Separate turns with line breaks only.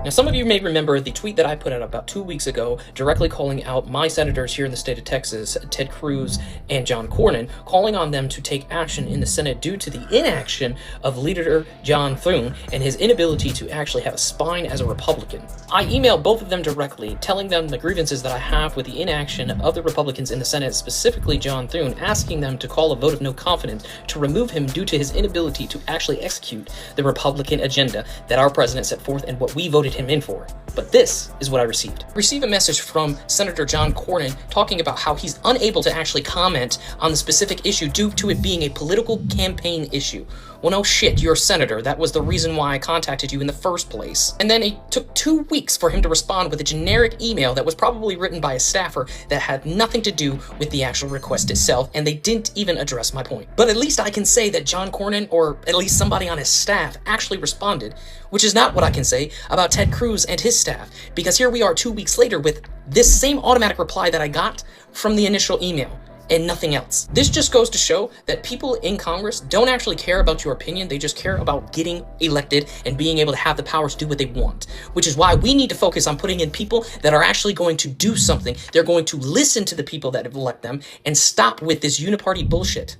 Now, some of you may remember the tweet that I put out about 2 weeks ago, directly calling out my senators here in the state of Texas, Ted Cruz and John Cornyn, calling on them to take action in the Senate due to the inaction of Leader John Thune and his inability to actually have a spine as a Republican. I emailed both of them directly, telling them the grievances that I have with the inaction of the Republicans in the Senate, specifically John Thune, asking them to call a vote of no confidence to remove him due to his inability to actually execute the Republican agenda that our president set forth and what we voted him in for. But this is what I received. I received a message from Senator John Cornyn talking about how he's unable to actually comment on the specific issue due to it being a political campaign issue. Well, no shit, you're a senator. That was the reason why I contacted you in the first place. And then it took 2 weeks for him to respond with a generic email that was probably written by a staffer that had nothing to do with the actual request itself, and they didn't even address my point. But at least I can say that John Cornyn, or at least somebody on his staff, actually responded, which is not what I can say about Ted Cruz and his staff, because here we are 2 weeks later with this same automatic reply that I got from the initial email, and nothing else. This just goes to show that people in Congress don't actually care about your opinion. They just care about getting elected and being able to have the power to do what they want, which is why we need to focus on putting in people that are actually going to do something. They're going to listen to the people that have elected them and stop with this uniparty bullshit.